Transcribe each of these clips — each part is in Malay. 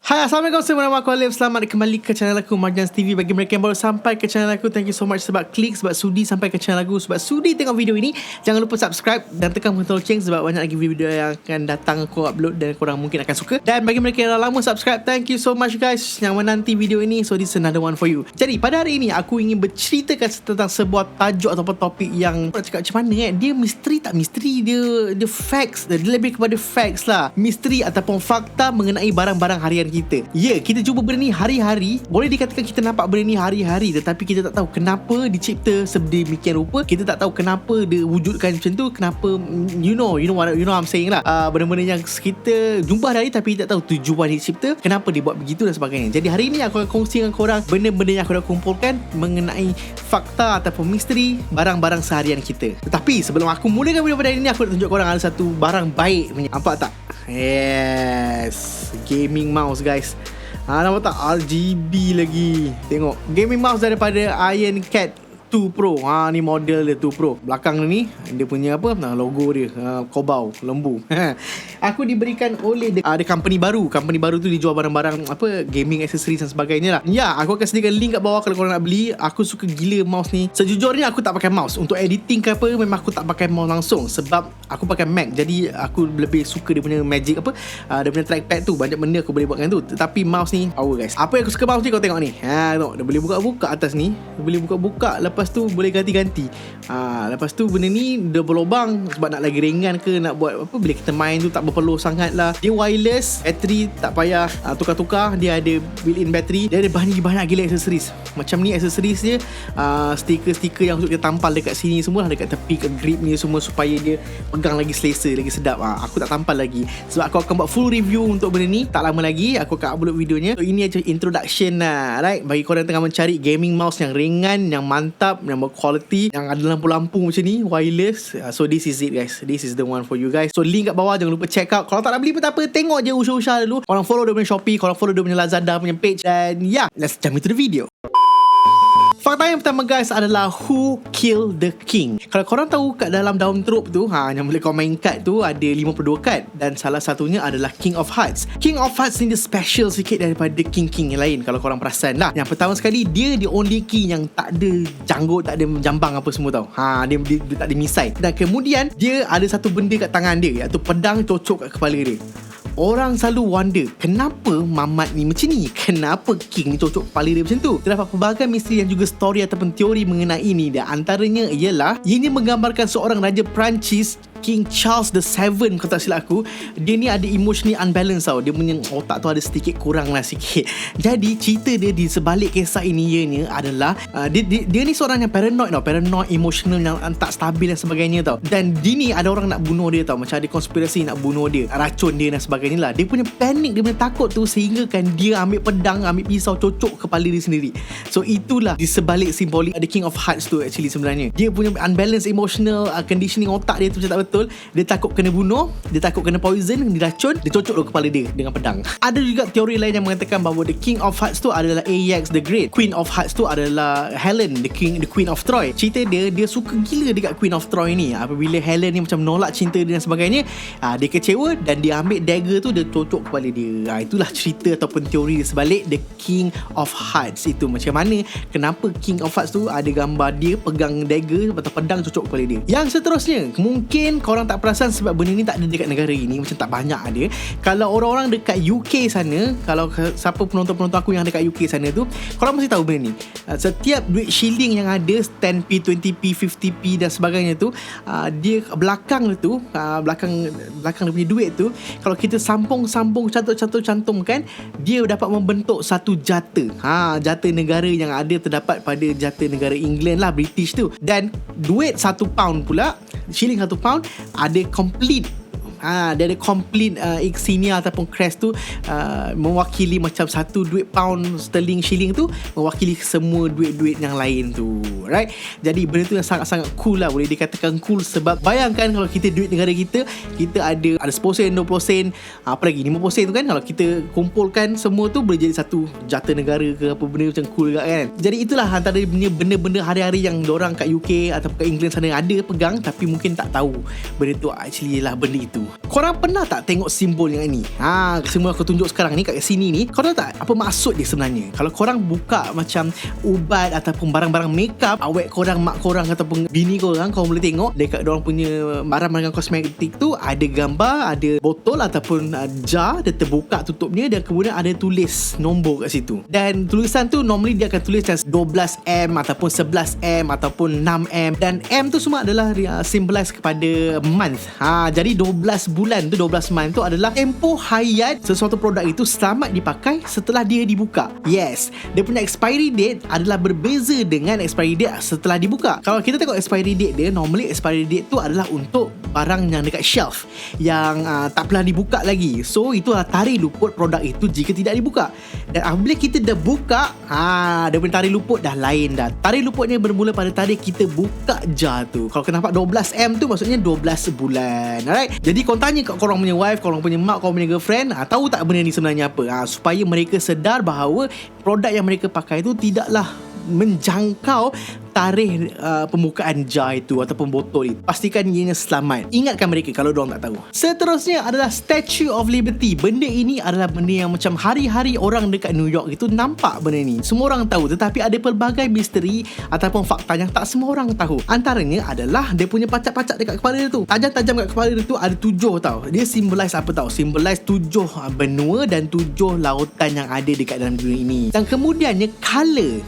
Hai, Assalamualaikum semua, nama aku Alif. Selamat kembali ke channel aku Marjans TV. Bagi mereka yang baru sampai ke channel aku, thank you so much sebab klik, sebab sudi sampai ke channel aku, sebab sudi tengok video ini. Jangan lupa subscribe dan tekan butang lonceng sebab banyak lagi video yang akan datang aku upload dan korang mungkin akan suka. Dan bagi mereka yang dah lama subscribe, thank you so much guys yang menanti video ini. So this is another one for you. Jadi pada hari ini aku ingin berceritakan tentang sebuah tajuk ataupun topik yang nak cakap macam mana dia misteri tak misteri, dia facts, dia lebih kepada facts lah. Misteri ataupun fakta mengenai barang-barang harian kita. Kita cuba benda ni hari-hari. Boleh dikatakan kita nampak benda ni hari-hari, tetapi kita tak tahu kenapa dicipta sedemikian rupa. Kita tak tahu kenapa dia wujudkan macam tu. Kenapa, you know what I'm saying lah. Benda-benda yang kita jumpa hari-hari tapi tak tahu tujuan dicipta, kenapa dia buat begitu dan sebagainya. Jadi hari ni aku akan kongsi dengan korang benda-benda yang aku dah kumpulkan mengenai fakta ataupun misteri barang-barang seharian kita. Tetapi sebelum aku mulakan video pada hari ni, aku nak tunjuk korang ada satu barang baik punya. Nampak tak? Yes, gaming mouse guys. Nampak tak? RGB lagi. Tengok, gaming mouse daripada Iron Cat 2 Pro. Ni model dia 2 Pro. Belakang ni dia punya apa? Logo dia kobau, lembu. Aku diberikan oleh ada company baru. Company baru tu dijual barang-barang apa, gaming accessories dan sebagainya lah. Aku akan sediakan link kat bawah kalau korang nak beli. Aku suka gila mouse ni. Sejujurnya aku tak pakai mouse untuk editing ke apa. Memang aku tak pakai mouse langsung sebab aku pakai Mac. Jadi aku lebih suka dia punya magic apa, dia punya trackpad tu. Banyak benda aku boleh buat dengan tu. Tetapi mouse ni power guys. Apa yang aku suka mouse ni, kau tengok ni. Tengok, dia boleh buka-buka atas ni. Dia boleh buka-buka. Lepas tu boleh ganti-ganti. Lepas tu benda ni dia berlubang sebab nak lagi ringan ke, nak buat apa, bila kita main tu tak berpeluh sangat lah. Dia wireless, bateri tak payah tukar-tukar. Dia ada built-in bateri. Dia ada banyak gila aksesoris. Macam ni aksesoris dia, stiker-stiker yang untuk kita tampal dekat sini semua lah, dekat tepi, ke grip ni semua, supaya dia pegang lagi selesa, lagi sedap. Aku tak tampal lagi sebab aku akan buat full review untuk benda ni. Tak lama lagi aku akan upload videonya. So ini aja introduction lah, right? Bagi korang yang tengah mencari gaming mouse yang ringan, yang mantap, yang berkualiti, yang ada lampu-lampu macam ni, wireless. So this is it guys. This is the one for you guys. So link kat bawah, jangan lupa check out. Kalau tak nak beli pun tak apa, tengok je usha-usha dulu. Korang follow dia punya Shopee, korang follow dia punya Lazada punya page. Dan let's jump into the video. Fakta yang pertama guys adalah who killed the king. Kalau korang tahu kat dalam Daun Teruk tu, yang boleh kau main kad tu, ada 52 kad. Dan salah satunya adalah King of Hearts. King of Hearts ni dia special sikit daripada king-king yang lain, kalau korang perasan lah. Yang pertama sekali, dia the only king yang tak ada janggut, tak ada jambang apa semua tau. Dia tak ada misai. Dan kemudian dia ada satu benda kat tangan dia, iaitu pedang cocok kat kepala dia. Orang selalu wonder, kenapa Mamat ni macam ni? Kenapa King ni cocok kepala dia macam tu? Terdapat pelbagai misteri dan juga story ataupun teori mengenai ini. Dan antaranya ialah, ini menggambarkan seorang Raja Perancis, King Charles VII, kalau tak silap aku. Dia ni ada emotionally unbalanced tau. Dia punya otak tu ada sedikit kurang lah sikit. Jadi cerita dia di sebalik kisah ini ianya adalah dia ni seorang yang paranoid tau. Paranoid, emotional, yang tak stabil dan sebagainya tau. Dan dia ni ada orang nak bunuh dia tau. Macam ada konspirasi nak bunuh dia, racun dia dan sebagainya lah. Dia punya panik, dia punya takut tu sehingga kan dia ambil pedang, ambil pisau, cocok kepala dia sendiri. So itulah di sebalik simbolik The King of Hearts tu actually sebenarnya. Dia punya unbalanced emotional conditioning otak dia tu macam tak betul. Dia takut kena bunuh, dia takut kena poison, diracun, dia cocok lo kepala dia dengan pedang. Ada juga teori lain yang mengatakan bahawa The King of Hearts tu adalah Ajax the Great. Queen of Hearts tu adalah Helen, the Queen of Troy. Cerita dia suka gila dekat Queen of Troy ni. Apabila Helen ni macam nolak cinta dia dan sebagainya, dia kecewa dan dia ambil dagger tu, dia cocok kepala dia. Itulah cerita ataupun teori di sebalik The King of Hearts itu. Macam mana, kenapa King of Hearts tu ada gambar dia pegang dagger atau pedang cocok kepala dia. Yang seterusnya, mungkin korang tak perasan sebab benda ni tak ada dekat negara ini, macam tak banyak ada. Kalau orang-orang dekat UK sana, kalau siapa penonton-penonton aku yang dekat UK sana tu, korang mesti tahu benda ni. Setiap duit shilling yang ada, 10p, 20p, 50p dan sebagainya tu, dia belakang tu, belakang dia punya duit tu, kalau kita sambung cantumkan, dia dapat membentuk satu jata. Jata negara yang ada terdapat pada jata negara England lah, British tu. Dan duit 1 pound pula, shilling 1 pound, ada complete dia ada complete insignia ataupun crest tu, mewakili macam satu duit pound sterling shilling tu mewakili semua duit-duit yang lain tu, right? Jadi benda tu yang sangat-sangat cool lah, boleh dikatakan cool. Sebab bayangkan kalau kita duit negara kita ada 10 sen, 20 sen, apa lagi 50 sen tu kan, kalau kita kumpulkan semua tu boleh jadi satu jata negara ke apa, benda macam cool juga kan. Jadi itulah antara benda-benda hari-hari yang dorang kat UK atau kat England sana ada pegang, tapi mungkin tak tahu benda tu actually lah benda itu. Korang pernah tak tengok simbol yang ini? Semua aku tunjuk sekarang ni kat sini ni. Korang tahu tak apa maksud dia sebenarnya? Kalau korang buka macam ubat ataupun barang-barang makeup awet korang, mak korang ataupun bini korang boleh tengok dekat dorang punya barang-barang kosmetik tu ada gambar, ada botol ataupun jar, dia terbuka tutupnya dan kemudian ada tulis nombor kat situ. Dan tulisan tu normally dia akan tulis 12M ataupun 11M ataupun 6M, dan M tu semua adalah symbolize kepada month. Jadi 12 bulan tu, 12 month tu adalah tempoh hayat sesuatu produk itu selamat dipakai setelah dia dibuka. Yes, dia punya expiry date adalah berbeza dengan expiry date setelah dibuka. Kalau kita tengok expiry date dia, normally expiry date tu adalah untuk barang yang dekat shelf yang tak pernah dibuka lagi. So itulah tarikh luput produk itu jika tidak dibuka. Dan apabila kita dah buka, dia punya tarikh luput dah lain dah. Tarikh luputnya bermula pada tarikh kita buka jar tu. Kalau kena nampak 12M tu maksudnya 12 bulan. Alright. Jadi korang tanya kat korang punya wife, korang punya mak, korang punya girlfriend, tahu tak benda ni sebenarnya apa? Supaya mereka sedar bahawa produk yang mereka pakai tu tidaklah menjangkau tarikh pembukaan jar itu ataupun botol itu. Pastikan ianya selamat. Ingatkan mereka kalau diorang tak tahu. Seterusnya adalah Statue of Liberty. Benda ini adalah benda yang macam hari-hari orang dekat New York itu nampak benda ni. Semua orang tahu, tetapi ada pelbagai misteri ataupun fakta yang tak semua orang tahu. Antaranya adalah dia punya pacak-pacak dekat kepala dia tu. Tajam-tajam kat kepala dia tu ada 7 tau. Dia symbolize apa tau? Symbolize 7 benua dan 7 lautan yang ada dekat dalam dunia ini. Dan kemudiannya color.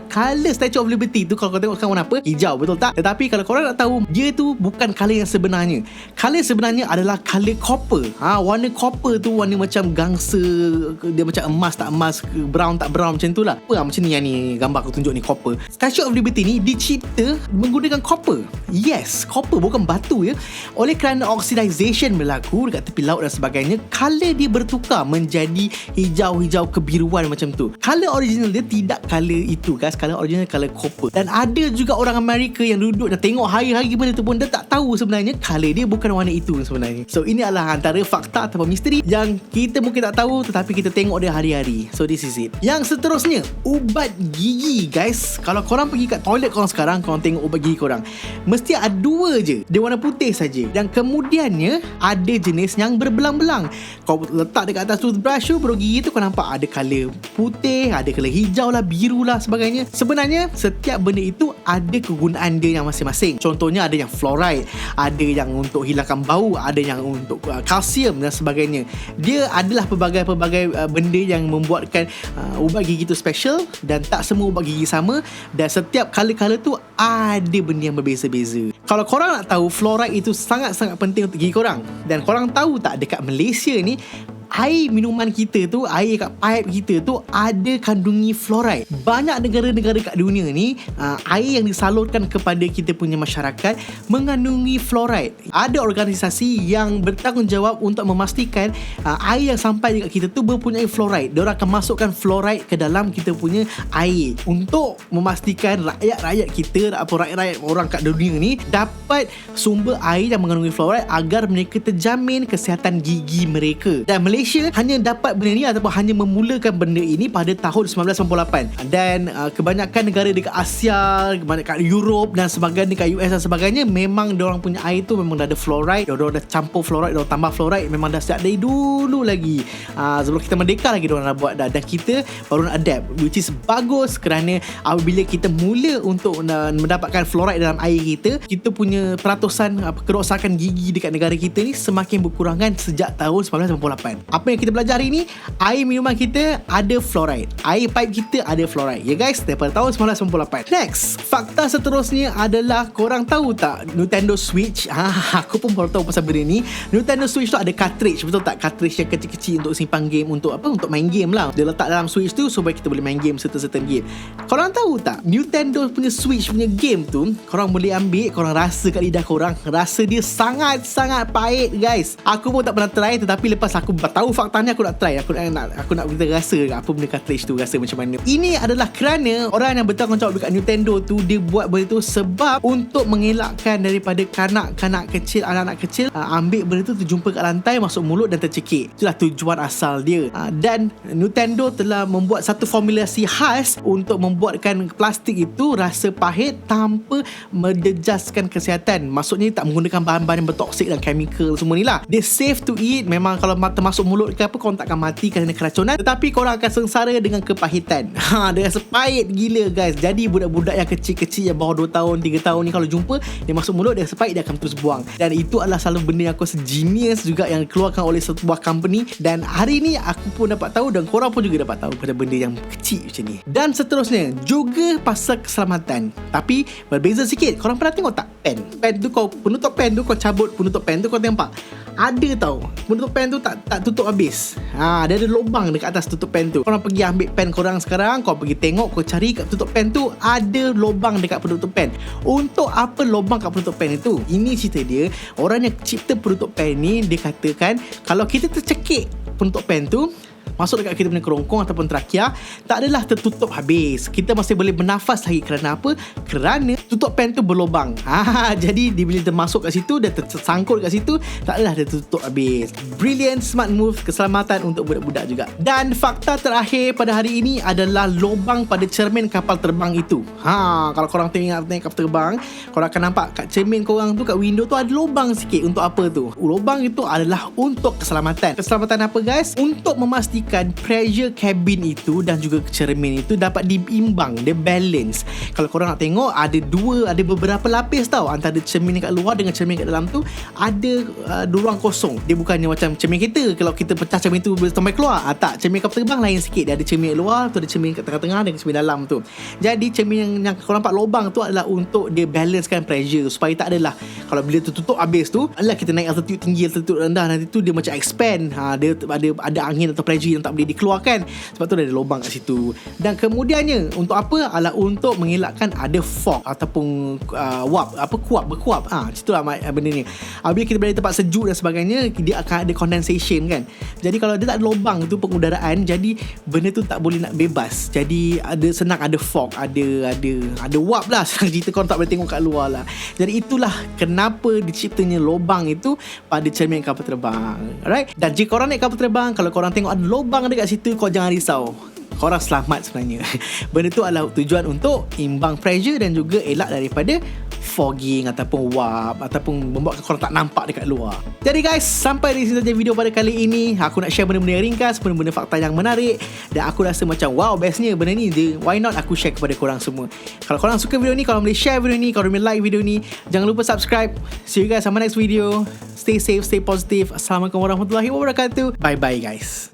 Color Statue of Liberty tu, kalau kau tengok sekarang warna apa? Hijau, betul tak? Tetapi kalau korang nak tahu, dia tu bukan color yang sebenarnya. Color sebenarnya adalah color copper. Warna copper tu warna macam gangsa, dia macam emas tak emas, brown tak brown, macam tu lah. Macam ni yang ni gambar aku tunjuk ni, copper. Statue of Liberty ni dicipta menggunakan copper. Yes, copper, bukan batu ya. Oleh kerana oxidization berlaku dekat tepi laut dan sebagainya, color dia bertukar menjadi hijau-hijau kebiruan macam tu. Color original dia tidak color itu guys. Color original color copper. Dan ada juga orang Amerika yang duduk dan tengok hari-hari benda tu pun dia tak tahu sebenarnya color dia bukan warna itu sebenarnya. So ini adalah antara fakta ataupun misteri yang kita mungkin tak tahu tetapi kita tengok dia hari-hari. So this is it. Yang seterusnya, ubat gigi guys. Kalau korang pergi kat toilet korang sekarang, korang tengok ubat gigi korang, mesti ada 2 je. Dia warna putih saja. Dan kemudiannya ada jenis yang berbelang-belang. Kau letak dekat atas toothbrush tu, beruk gigi tu, kau nampak ada color putih, ada color hijau lah, biru lah sebagainya. Sebenarnya setiap benda itu ada kegunaan dia yang masing-masing. Contohnya ada yang fluoride, ada yang untuk hilangkan bau, ada yang untuk kalsium dan sebagainya. Dia adalah pelbagai benda yang membuatkan ubat gigi tu special, dan tak semua ubat gigi sama, dan setiap color-color tu ada benda yang berbeza-beza. Kalau korang nak tahu, fluoride itu sangat-sangat penting untuk gigi korang. Dan korang tahu tak, dekat Malaysia ni air minuman kita tu, air kat pipe kita tu ada kandungi fluoride. Banyak negara-negara kat dunia ni, air yang disalurkan kepada kita punya masyarakat mengandungi fluoride. Ada organisasi yang bertanggungjawab untuk memastikan air yang sampai dekat kita tu mempunyai fluoride. Diorang akan masukkan fluoride ke dalam kita punya air untuk memastikan rakyat-rakyat kita atau rakyat-rakyat orang kat dunia ni dapat sumber air yang mengandungi fluoride agar mereka terjamin kesihatan gigi mereka. Dan Malaysia hanya dapat benda ni ataupun hanya memulakan benda ini pada tahun 1998. Dan kebanyakan negara dekat Asia, dekat Europe dan sebagainya, dekat US dan sebagainya, memang diorang punya air tu memang dah ada fluoride. Diorang dah campur fluoride, diorang tambah fluoride, memang dah sejak dari dulu lagi. Sebelum kita merdeka lagi diorang dah buat dah. Dan kita baru nak adapt, which is bagus kerana apabila kita mula untuk mendapatkan fluoride dalam air kita, kita punya peratusan kerosakan gigi dekat negara kita ni semakin berkurangan sejak tahun 1998. Apa yang kita belajar hari ni, air minuman kita ada fluoride, air pipe kita ada fluoride ya guys, daripada tahun 1998. Next, fakta seterusnya adalah, korang tahu tak Nintendo Switch? Aku pun baru tahu pasal benda ni. Nintendo Switch tu ada cartridge, betul tak? Cartridge yang kecil-kecil untuk simpan game, untuk apa? Untuk main game lah. Dia letak dalam Switch tu supaya kita boleh main game certain game. Korang tahu tak Nintendo punya Switch punya game tu, korang boleh ambil, korang rasa kat lidah korang, rasa dia sangat-sangat pahit guys. Aku pun tak pernah try, tetapi lepas aku tahu tahu faktanya, aku nak try. Aku nak kita rasa apa benda cartridge tu rasa macam mana. Ini adalah kerana orang yang bertanggungjawab dekat Nintendo tu, dia buat benda tu sebab untuk mengelakkan daripada kanak-kanak kecil, anak-anak kecil ambil benda tu terjumpa kat lantai, masuk mulut dan tercekik. Itulah tujuan asal dia. Dan Nintendo telah membuat satu formulasi khas untuk membuatkan plastik itu rasa pahit tanpa menjejaskan kesihatan. Maksudnya tak menggunakan bahan-bahan yang bertoksik dan chemical semua ni lah. Dia safe to eat. Memang kalau termasuk mulut ke apa, korang takkan mati kerana keracunan, tetapi korang akan sengsara dengan kepahitan. Dia rasa pahit gila guys. Jadi budak-budak yang kecil-kecil, yang bawah 2 tahun 3 tahun ni, kalau jumpa dia masuk mulut, dia rasa pahit, dia akan terus buang. Dan itu adalah selalu benda yang aku rasa genius juga, yang dikeluarkan oleh sebuah company. Dan hari ni aku pun dapat tahu, dan korang pun juga dapat tahu pada benda yang kecil macam ni. Dan seterusnya juga pasal keselamatan, tapi berbeza sikit. Korang pernah tengok tak pen tu, kau penutup pen tu, kau cabut penutup pen tu, kau tengok ada tau penutup pen tu tak tutup habis. Dia ada lubang dekat atas tutup pen tu. Korang pergi ambil pen korang sekarang, kau pergi tengok, kau cari kat tutup pen tu ada lubang dekat penutup pen. Untuk apa lubang kat penutup pen itu? Ini cerita dia, orang yang cipta penutup pen ni, dia katakan kalau kita tercekik penutup pen tu masuk dekat kita punya kerongkong ataupun trakea, tak adalah tertutup habis. Kita masih boleh bernafas lagi. Kerana apa? Kerana tutup pen tu berlubang. Jadi bila dia masuk kat situ, dia tersangkut kat situ, tak adalah dia tutup habis. Brilliant, smart move, keselamatan untuk budak-budak juga. Dan fakta terakhir pada hari ini adalah lubang pada cermin kapal terbang itu. Kalau korang tengok kapal terbang, korang akan nampak kat cermin korang tu, kat window tu ada lubang sikit. Untuk apa tu? Lubang itu adalah untuk keselamatan. Keselamatan apa guys? Untuk memastikan pressure cabin itu dan juga cermin itu dapat diimbang, dia balance. Kalau korang nak tengok, ada beberapa lapis tau, antara cermin kat luar dengan cermin kat dalam tu ada ruang kosong. Dia bukannya macam cermin kita, kalau kita pecah cermin tu boleh sampai keluar. Tak, cermin kapal terbang lain sikit. Dia ada cermin kat luar tu, ada cermin kat tengah-tengah dan cermin dalam tu. Jadi cermin yang korang nampak lubang tu adalah untuk dia balancekan pressure, supaya tak adalah kalau bila tertutup habis tu, adalah kita naik altitude tinggi, altitude rendah, nanti tu dia macam expand. Dia ada angin atau pressure yang tak boleh dikeluarkan, sebab tu ada lubang kat situ. Dan kemudiannya untuk apa? Adalah untuk mengelakkan ada fog ataupun berkuap. Situlah benda ni. Bila kita berada di tempat sejuk dan sebagainya, dia akan ada condensation kan. Jadi kalau dia tak ada lubang tu, pengudaraan, jadi benda tu tak boleh nak bebas. Jadi senang ada fog, ada wap lah. Senang cerita, korang tak boleh tengok kat luar lah. Jadi itulah kenapa diciptanya lubang itu pada cermin kapal terbang. Alright? Dan jika korang naik kapal terbang, kalau korang tengok ada lubang dekat situ, kau jangan risau, korang selamat sebenarnya. Benda tu adalah tujuan untuk imbang pressure dan juga elak daripada fogging ataupun wap, ataupun membuatkan korang tak nampak dekat luar. Jadi guys, sampai di sini saja video pada kali ini. Aku nak share benda-benda yang ringkas, benda-benda fakta yang menarik, dan aku rasa macam wow, bestnya benda ni, why not aku share kepada korang semua. Kalau korang suka video ni, korang boleh share video ni, korang boleh like video ni, jangan lupa subscribe. See you guys on my next video. Stay safe, stay positive. Assalamualaikum warahmatullahi wabarakatuh. Bye bye guys.